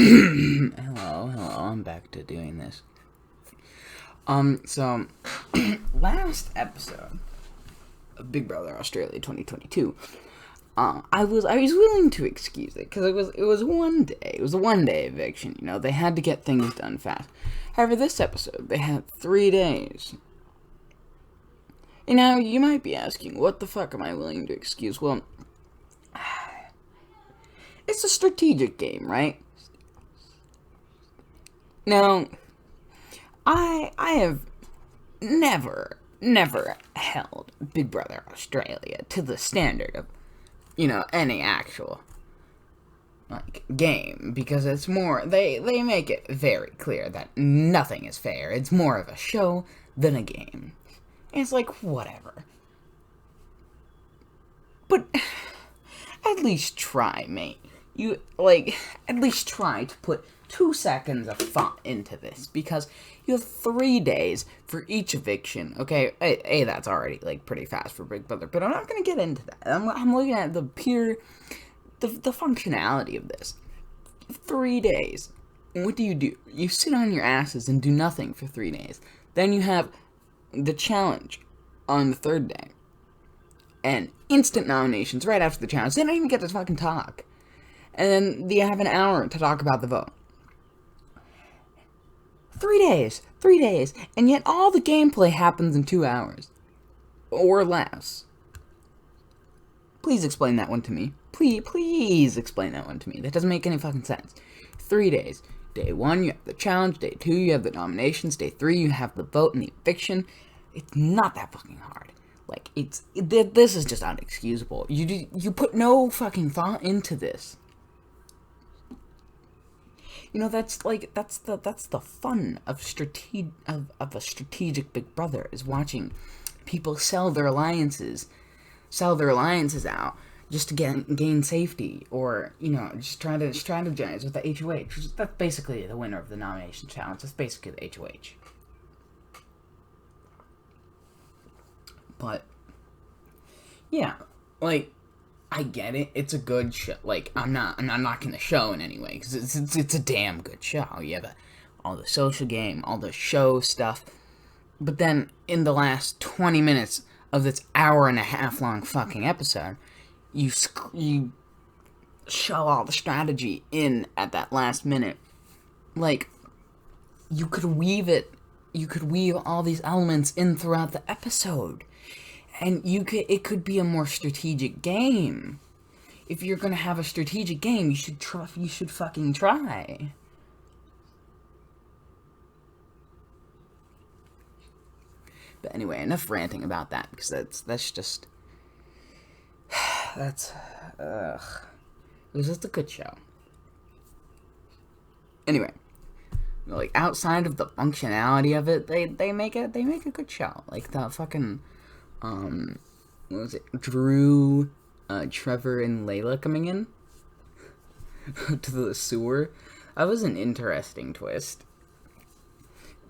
Hello, I'm back to doing this. So, last episode of Big Brother Australia 2022, I was willing to excuse it, because it was a 1 day eviction, they had to get things done fast. However, this episode, they had 3 days. And now, you might be asking, what the fuck am I willing to excuse? Well, it's a strategic game, right? Now, I have never held Big Brother Australia to the standard of, any actual, game, because it's more, they make it very clear that nothing is fair. It's more of a show than a game. And it's like, whatever. But, at least try, mate. At least try to put 2 seconds of thought into this, because you have 3 days for each eviction. Okay, that's already pretty fast for Big Brother, but I'm not gonna get into that. I'm looking at the functionality of this. 3 days. What do? You sit on your asses and do nothing for 3 days. Then you have the challenge on the 3rd day, and instant nominations right after the challenge. They don't even get to fucking talk. And then you have an hour to talk about the vote. 3 days, and yet all the gameplay happens in 2 hours. Or less. Please explain that one to me. Please explain that one to me. That doesn't make any fucking sense. 3 days. Day 1, you have the challenge. Day 2, you have the nominations. Day 3, you have the vote and the eviction. It's not that fucking hard. This is just unexcusable. You put no fucking thought into this. That's the fun of a strategic Big Brother, is watching people sell their alliances out just to gain safety, or just try to strategize with the HOH. That's basically the winner of the nomination challenge. That's basically the HOH. But yeah, I get it. It's a good show. I'm not knocking the show in any way, because it's a damn good show. You have all the social game, all the show stuff, but then in the last 20 minutes of this hour and a half long fucking episode, you show all the strategy in at that last minute. You could weave all these elements in throughout the episode. And it could be a more strategic game. If you're gonna have a strategic game, you should fucking try. But anyway, enough ranting about that, because that's just it was just a good show. Anyway, outside of the functionality of it, they make a good show. The fucking what was it? Drew, Trevor, and Layla coming in to the sewer. That was an interesting twist.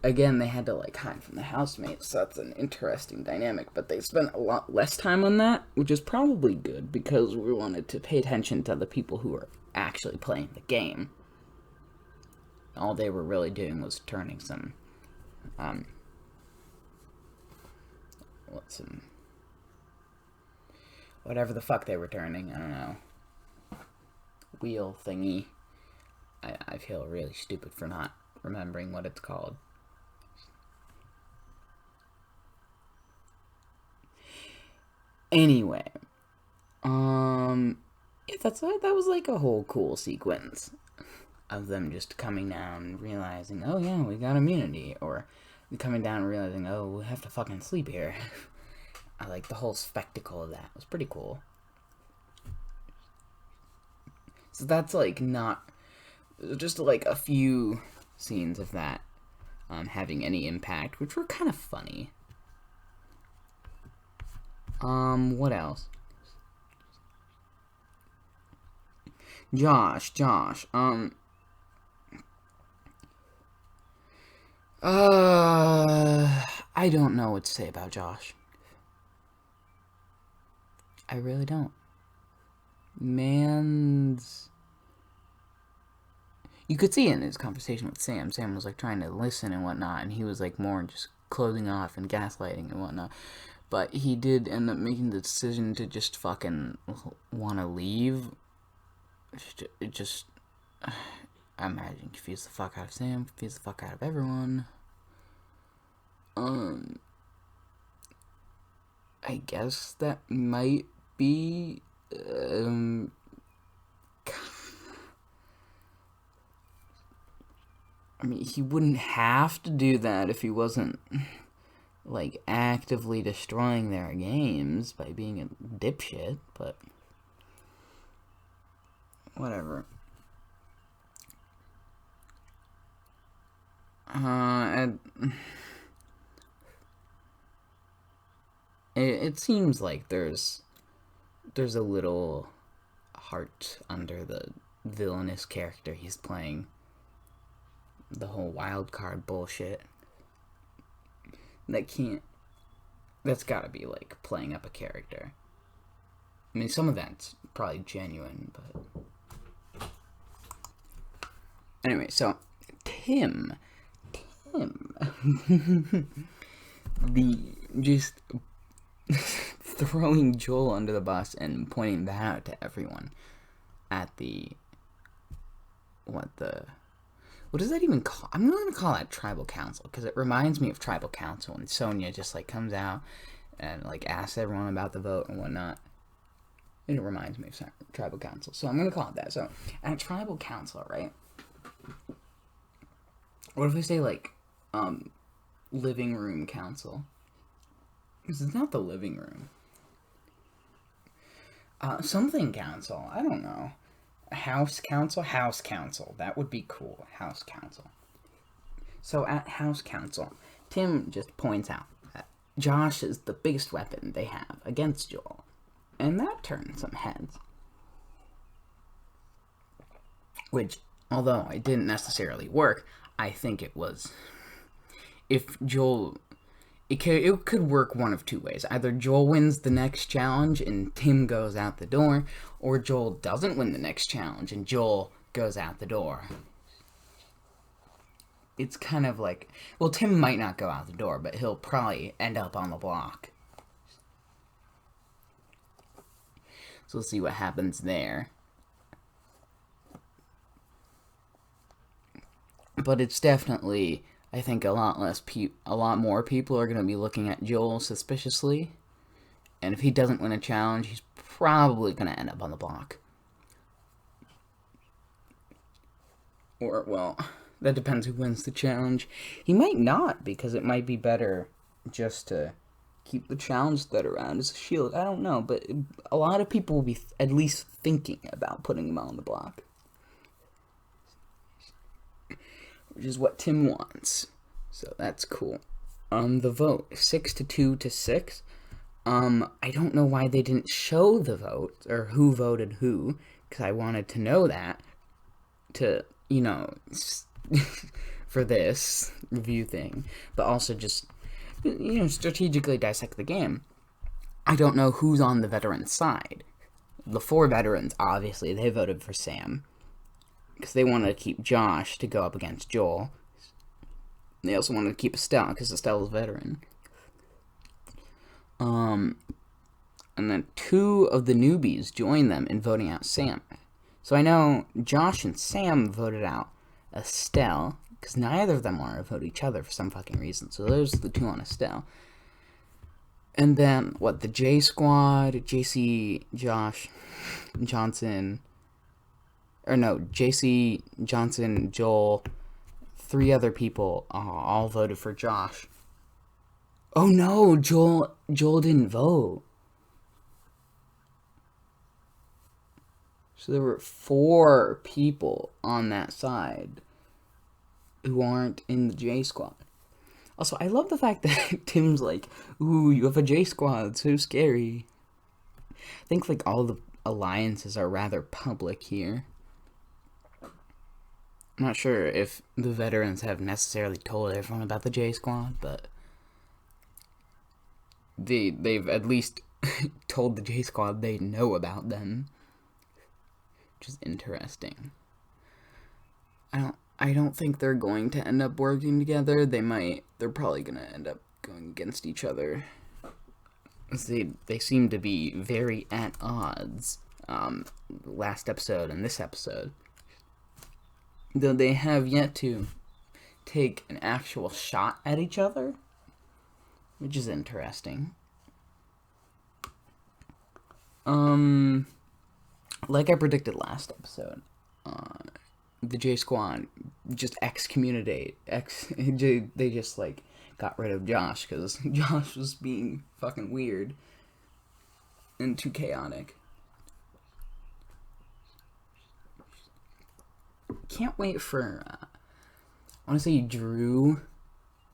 Again, they had to hide from the housemates, so that's an interesting dynamic. But they spent a lot less time on that, which is probably good, because we wanted to pay attention to the people who are actually playing the game. All they were really doing was turning some whatever the fuck they were turning, I don't know, wheel thingy. I feel really stupid for not remembering what it's called. Anyway, yeah, that was a whole cool sequence of them just coming down and realizing, oh yeah, we got immunity, or coming down and realizing, oh, we have to fucking sleep here. I like the whole spectacle of that. It was pretty cool. So that's not just a few scenes of that having any impact, which were kind of funny. What else? Josh, I don't know what to say about Josh. I really don't. Man's You could see in his conversation with Sam. Sam was like trying to listen and whatnot, and he was like more just closing off and gaslighting and whatnot. But he did end up making the decision to just fucking want to leave. It just, I imagine, confused the fuck out of Sam, confused the fuck out of everyone. I guess that might be, I mean, he wouldn't have to do that if he wasn't, like, actively destroying their games by being a dipshit, but whatever. It seems like there's a little heart under the villainous character he's playing. The whole wild card bullshit. That's gotta be like playing up a character. I mean, some of that's probably genuine, but anyway, so Tim, the just throwing Joel under the bus and pointing that out to everyone at the what does that even call? I'm not gonna call that tribal council because it reminds me of tribal council, and Sonya just like comes out and like asks everyone about the vote and whatnot. And it reminds me of tribal council, so I'm gonna call it that. So at tribal council, right? What if we say like living room council? Because it's not the living room. Something council. I don't know. House council. That would be cool. House council. So at house council, Tim just points out that Josh is the biggest weapon they have against Joel. And that turned some heads. Which, although it didn't necessarily work, I think it was... If Joel... It could work one of two ways. Either Joel wins the next challenge and Tim goes out the door, or Joel doesn't win the next challenge and Joel goes out the door. It's kind of like... Well, Tim might not go out the door, but he'll probably end up on the block. So we'll see what happens there. But it's definitely... I think a lot more people are going to be looking at Joel suspiciously. And if he doesn't win a challenge, he's probably going to end up on the block. Or, well, that depends who wins the challenge. He might not, because it might be better just to keep the challenge that around as a shield. I don't know, but a lot of people will be at least thinking about putting him on the block. Which is what Tim wants. So that's cool. The vote, 6-2 to 6. I don't know why they didn't show the vote, or who voted who, because I wanted to know that, to, you know, for this review thing, but also just, you know, strategically dissect the game. I don't know who's on the veteran side. The 4 veterans, obviously, they voted for Sam. Because they wanted to keep Josh to go up against Joel. They also wanted to keep Estelle, because Estelle's veteran. And then 2 of the newbies joined them in voting out Sam. So I know Josh and Sam voted out Estelle, because neither of them wanted to vote each other for some fucking reason. So there's the 2 on Estelle. And then, the J Squad, JC, Josh, Johnson... Or no, JC, Johnson, Joel, 3 other people all voted for Josh. Oh no, Joel didn't vote. So there were 4 people on that side who aren't in the J Squad. Also, I love the fact that Tim's like, ooh, you have a J Squad, so scary. I think like all the alliances are rather public here. I'm not sure if the veterans have necessarily told everyone about the J Squad, but they've at least told the J Squad they know about them, which is interesting. I don't think they're going to end up working together. They're probably going to end up going against each other. They seem to be very at odds, last episode and this episode. Though they have yet to take an actual shot at each other, which is interesting. Like I predicted last episode, the J Squad just they just like got rid of Josh because Josh was being fucking weird and too chaotic. Can't wait for I want to say Drew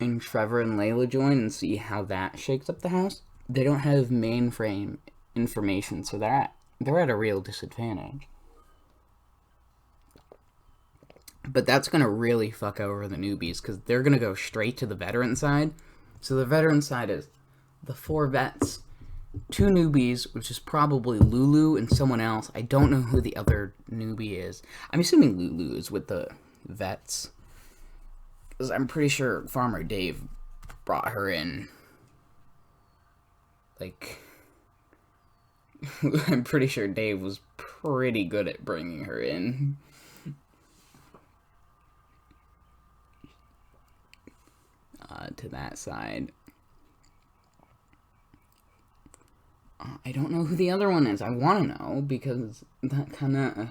and Trevor and Layla join and see how that shakes up the house. They don't have mainframe information, so they're at a real disadvantage. But that's going to really fuck over the newbies because they're going to go straight to the veteran side. So the veteran side is the 4 vets, 2 newbies, which is probably Lulu and someone else. I don't know who the other newbie is. I'm assuming Lulu is with the vets. Because I'm pretty sure Farmer Dave brought her in. Like, I'm pretty sure Dave was pretty good at bringing her in. To that side. I don't know who the other one is. I want to know because that kind of...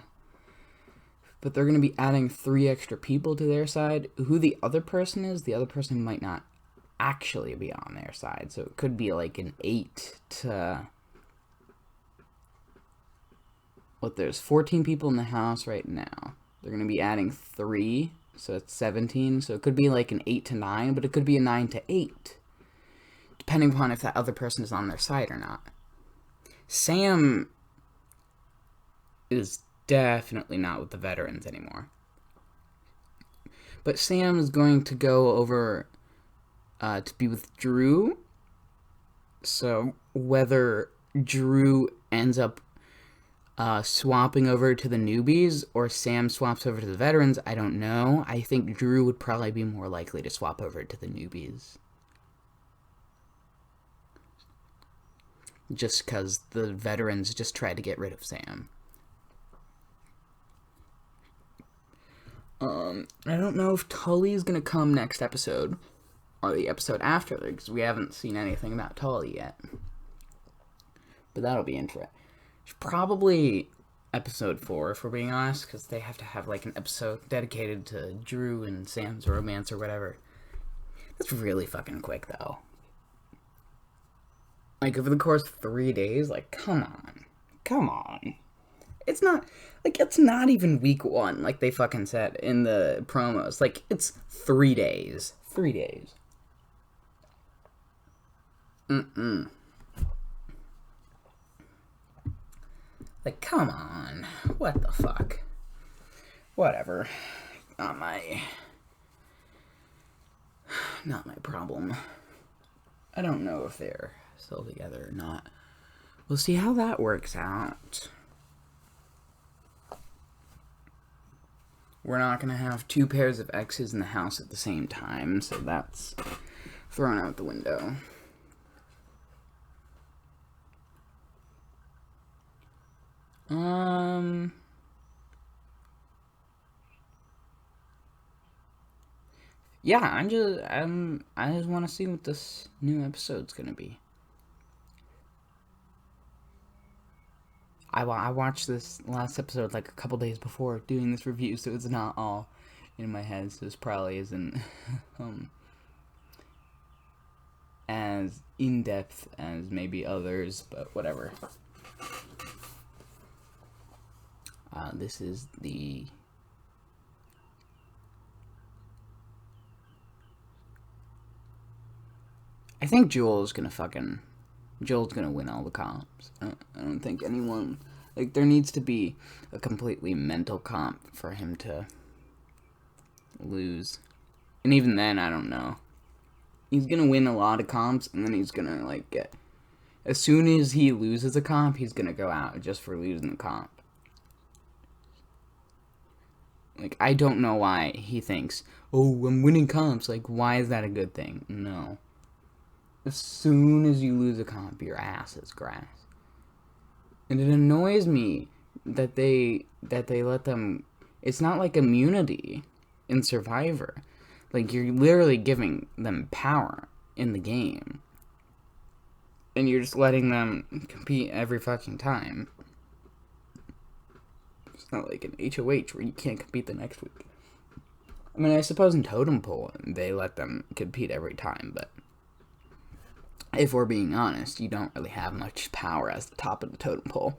But they're going to be adding 3 extra people to their side. Who the other person is, the other person might not actually be on their side. So it could be like an 8 to... What, there's 14 people in the house right now. They're going to be adding 3, so it's 17. So it could be like an 8 to 9, but it could be a 9 to 8. Depending upon if that other person is on their side or not. Sam is definitely not with the veterans anymore. But Sam is going to go over to be with Drew. So whether Drew ends up swapping over to the newbies or Sam swaps over to the veterans, I don't know. I think Drew would probably be more likely to swap over to the newbies. Just because the veterans just tried to get rid of Sam. I don't know if Tully is going to come next episode, or the episode after, because we haven't seen anything about Tully yet. But that'll be interesting. Probably episode 4, if we're being honest, because they have to have like an episode dedicated to Drew and Sam's romance or whatever. That's really fucking quick, though. Like, over the course of 3 days, like, come on. It's not even week 1, like they fucking said in the promos. Like, it's 3 days. 3 days. Like, come on. What the fuck? Whatever. Not my problem. I don't know if they're still together or not. We'll see how that works out. We're not going to have 2 pairs of exes in the house at the same time, so that's thrown out the window. Yeah, I just want to see what this new episode's gonna be. I watched this last episode like a couple days before doing this review, so it's not all in my head, so this probably isn't as in-depth as maybe others, but whatever. This is the... I think Joel's gonna win all the comps. I don't think anyone... Like, there needs to be a completely mental comp for him to lose. And even then, I don't know. He's gonna win a lot of comps, and then he's gonna, like, get... As soon as he loses a comp, he's gonna go out just for losing the comp. Like, I don't know why he thinks, oh, I'm winning comps. Like, why is that a good thing? No. As soon as you lose a comp, your ass is grass. And it annoys me that they let them. It's not like immunity in Survivor. Like, you're literally giving them power in the game. And you're just letting them compete every fucking time. It's not like an HOH where you can't compete the next week. I mean, I suppose in Totem Pole, they let them compete every time, but if we're being honest, you don't really have much power as the top of the Totem Pole.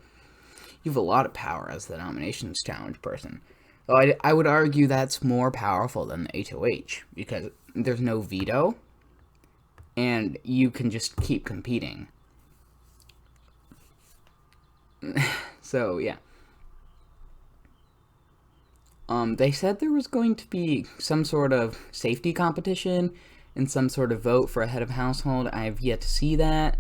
You have a lot of power as the Nominations Challenge person. So I would argue that's more powerful than the HOH, because there's no veto, and you can just keep competing. So, yeah. They said there was going to be some sort of safety competition and some sort of vote for a head of household. I have yet to see that.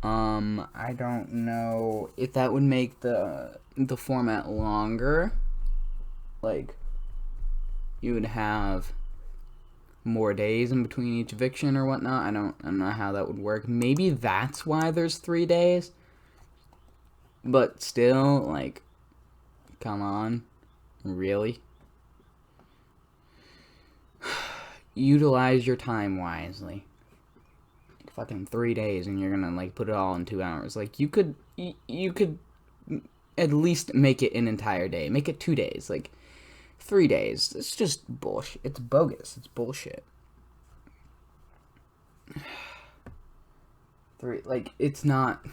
I don't know if that would make the format longer. Like, you would have more days in between each eviction or whatnot. I don't know how that would work. Maybe that's why there's 3 days. But still, like, come on. Really? Utilize your time wisely. Fucking 3 days and you're gonna, like, put it all in 2 hours. Like, you could at least make it an entire day. Make it 2 days. Like, 3 days. It's just bullshit. It's bogus. It's bullshit. It's not...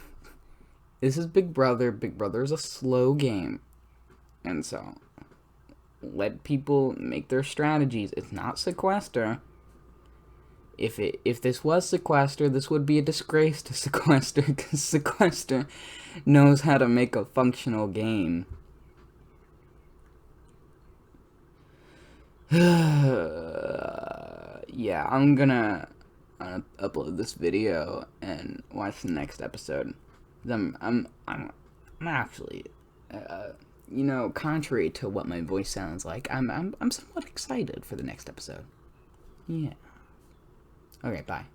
This is Big Brother. Big Brother is a slow game. And so, let people make their strategies. It's not Sequester. If this was Sequester, this would be a disgrace to Sequester, because Sequester knows how to make a functional game. Yeah, I'm gonna upload this video and watch the next episode. I'm actually, contrary to what my voice sounds like, I'm somewhat excited for the next episode. Yeah. Okay, bye.